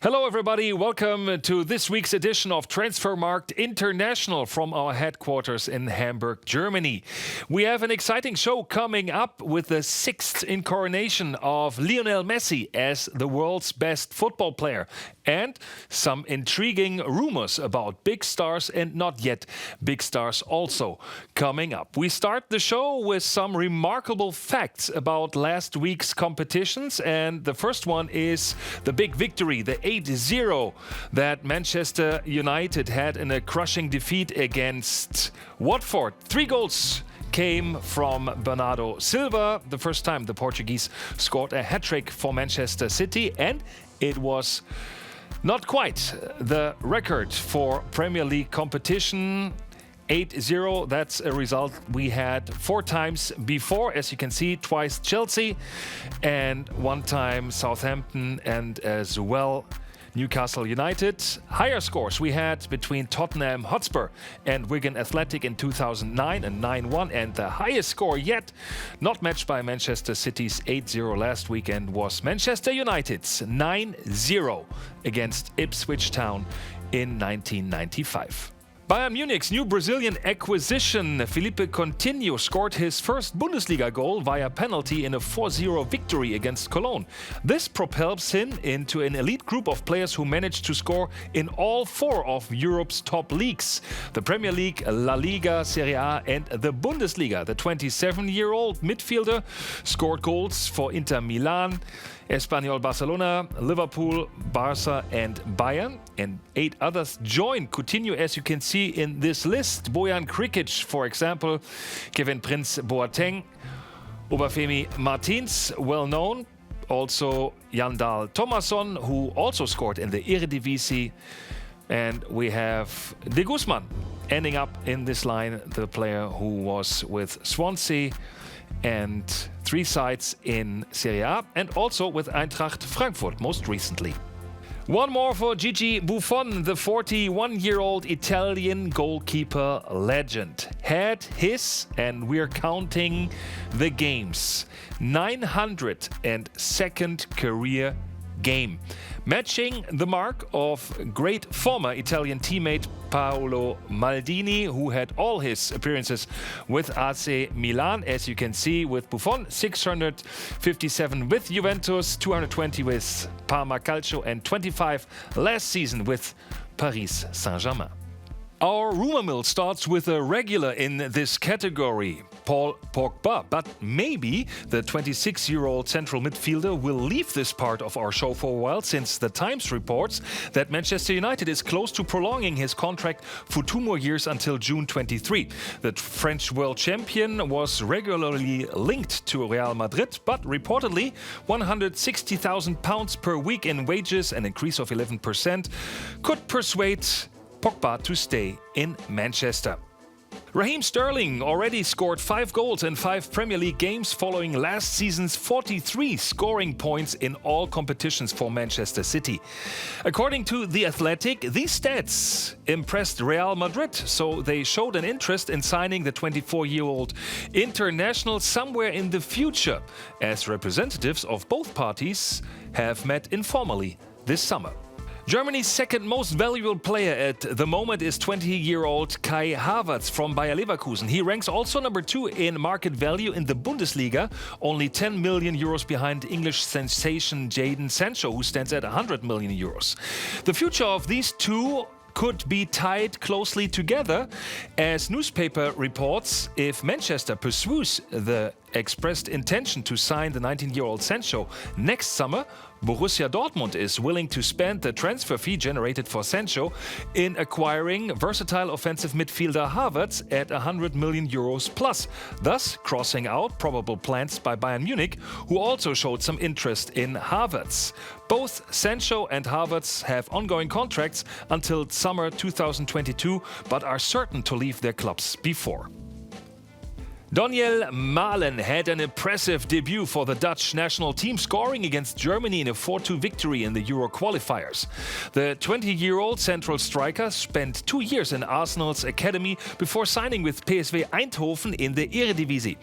Hello everybody, welcome to this week's edition of Transfermarkt International from our headquarters in Hamburg, Germany. We have an exciting show coming up with the 6th incarnation of Lionel Messi as the world's best football player and some intriguing rumors about big stars and not yet big stars also coming up. We start the show with some remarkable facts about last week's competitions, and the first one is the big victory, the 8-0 that Manchester United had in a crushing defeat against Watford. 3 goals came from Bernardo Silva. The first time the Portuguese scored a hat-trick for Manchester City, and it was not quite the record for Premier League competition. 8-0, that's a result we had 4 times before, as you can see, twice Chelsea and 1 time Southampton and as well Newcastle United. Higher scores we had between Tottenham Hotspur and Wigan Athletic in 2009 and 9-1, and the highest score yet not matched by Manchester City's 8-0 last weekend was Manchester United's 9-0 against Ipswich Town in 1995. Bayern Munich's new Brazilian acquisition, Felipe Coutinho, scored his first Bundesliga goal via penalty in a 4-0 victory against Cologne. This propels him into an elite group of players who managed to score in all 4 of Europe's top leagues: the Premier League, La Liga, Serie A and the Bundesliga. The 27-year-old midfielder scored goals for Inter Milan, Espanyol Barcelona, Liverpool, Barca and Bayern, and 8 others joined Coutinho, as you can see in this list. Bojan Krikic, for example, Kevin Prince Boateng, Obafemi Martins, well known, also Jandal Thomasson, who also scored in the Eredivisie, and we have De Guzman ending up in this line, the player who was with Swansea and 3 sides in Serie A and also with Eintracht Frankfurt most recently. One more for Gigi Buffon, the 41-year-old Italian goalkeeper legend. Had his, and we're counting the games, 902nd career game, matching the mark of great former Italian teammate Paolo Maldini, who had all his appearances with AC Milan, as you can see with Buffon, 657 with Juventus, 220 with Parma Calcio and 25 last season with Paris Saint-Germain. Our rumor mill starts with a regular in this category, Paul Pogba, but maybe the 26-year-old central midfielder will leave this part of our show for a while, since the Times reports that Manchester United is close to prolonging his contract for 2 more years until June 23. The French world champion was regularly linked to Real Madrid, but reportedly £160,000 per week in wages, an increase of 11%, could persuade Pogba to stay in Manchester. Raheem Sterling already scored 5 goals in 5 Premier League games following last season's 43 scoring points in all competitions for Manchester City. According to The Athletic, these stats impressed Real Madrid, so they showed an interest in signing the 24-year-old international somewhere in the future, as representatives of both parties have met informally this summer. Germany's second most valuable player at the moment is 20-year-old Kai Havertz from Bayer Leverkusen. He ranks also number 2 in market value in the Bundesliga, only 10 million euros behind English sensation Jadon Sancho, who stands at 100 million euros. The future of these two could be tied closely together, as newspaper reports. If Manchester pursues the expressed intention to sign the 19-year-old Sancho next summer, Borussia Dortmund is willing to spend the transfer fee generated for Sancho in acquiring versatile offensive midfielder Havertz at 100 million euros plus, thus crossing out probable plans by Bayern Munich, who also showed some interest in Havertz. Both Sancho and Havertz have ongoing contracts until summer 2022, but are certain to leave their clubs before. Daniel Malen had an impressive debut for the Dutch national team, scoring against Germany in a 4-2 victory in the Euro qualifiers. The 20-year-old central striker spent 2 years in Arsenal's academy before signing with PSV Eindhoven in the Eredivisie.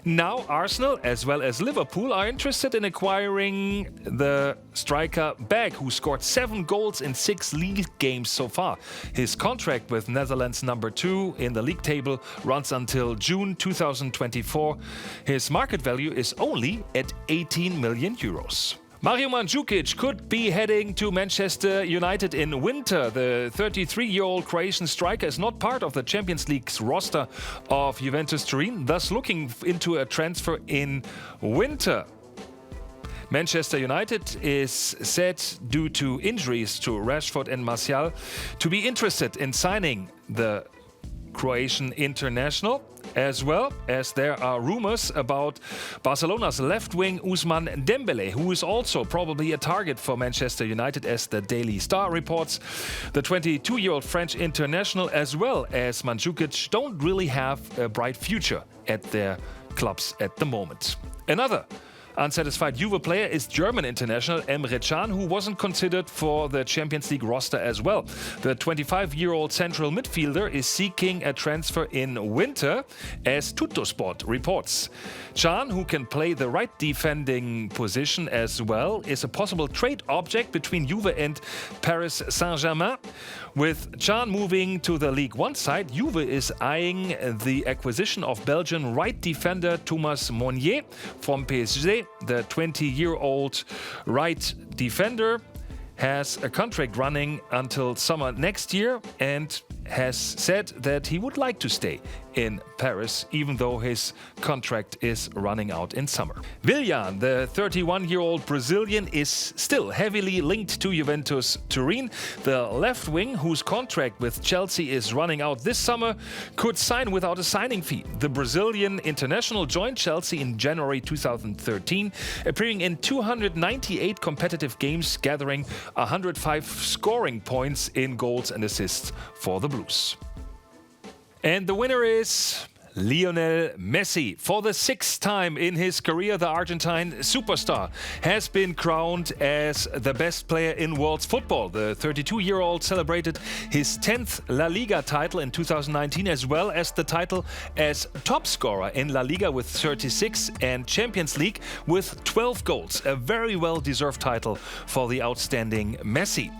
Now Arsenal, as well as Liverpool, are interested in acquiring the striker Berg, who scored 7 goals in 6 league games so far. His contract with Netherlands number 2 in the league table runs until June 2024. His market value is only at 18 million euros. Mario Mandzukic could be heading to Manchester United in winter. The 33-year-old Croatian striker is not part of the Champions League's roster of Juventus Turin, thus looking into a transfer in winter. Manchester United is said, due to injuries to Rashford and Martial, to be interested in signing the Croatian international, as well as there are rumors about Barcelona's left wing Ousmane Dembele, who is also probably a target for Manchester United, as the Daily Star reports. The 22-year-old French international, as well as Mandzukic, don't really have a bright future at their clubs at the moment. Another unsatisfied Juve player is German international Emre Can, who wasn't considered for the Champions League roster as well. The 25-year-old central midfielder is seeking a transfer in winter, as Tuttosport reports. Can, who can play the right defending position as well, is a possible trade object between Juve and Paris Saint-Germain. With Can moving to the League One side, Juve is eyeing the acquisition of Belgian right defender Thomas Meunier from PSG. The 20-year-old right defender has a contract running until summer next year and has said that he would like to stay in Paris, even though his contract is running out in summer. Willian, the 31-year-old Brazilian, is still heavily linked to Juventus Turin. The left wing, whose contract with Chelsea is running out this summer, could sign without a signing fee. The Brazilian international joined Chelsea in January 2013, appearing in 298 competitive games, gathering 105 scoring points in goals and assists for the Blues. And the winner is Lionel Messi. For the 6th time in his career, the Argentine superstar has been crowned as the best player in world football. The 32-year-old celebrated his 10th La Liga title in 2019, as well as the title as top scorer in La Liga with 36 and Champions League with 12 goals. A very well-deserved title for the outstanding Messi.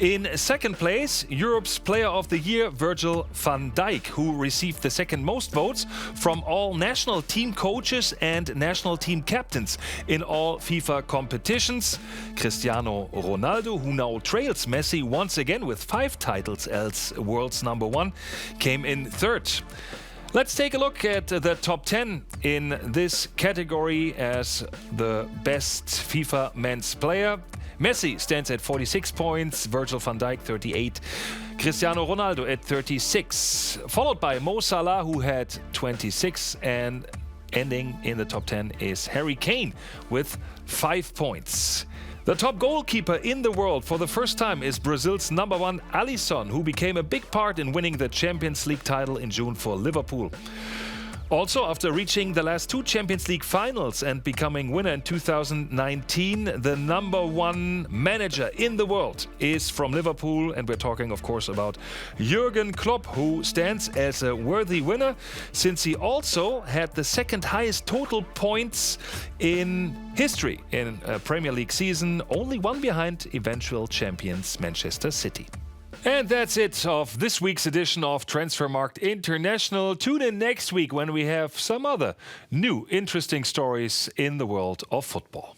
In second place, Europe's Player of the Year, Virgil van Dijk, who received the second most votes from all national team coaches and national team captains in all FIFA competitions. Cristiano Ronaldo, who now trails Messi once again with 5 titles as world's number 1, came in third. Let's take a look at the top 10 in this category as the best FIFA men's player. Messi stands at 46 points, Virgil van Dijk 38, Cristiano Ronaldo at 36, followed by Mo Salah, who had 26, and ending in the top 10 is Harry Kane with 5 points. The top goalkeeper in the world for the first time is Brazil's number 1 Alisson, who became a big part in winning the Champions League title in June for Liverpool. Also, after reaching the last 2 Champions League finals and becoming winner in 2019, the number 1 manager in the world is from Liverpool, and we're talking, of course, about Jürgen Klopp, who stands as a worthy winner since he also had the second highest total points in history in a Premier League season, only one behind eventual champions Manchester City. And that's it of this week's edition of Transfermarkt International. Tune in next week when we have some other new interesting stories in the world of football.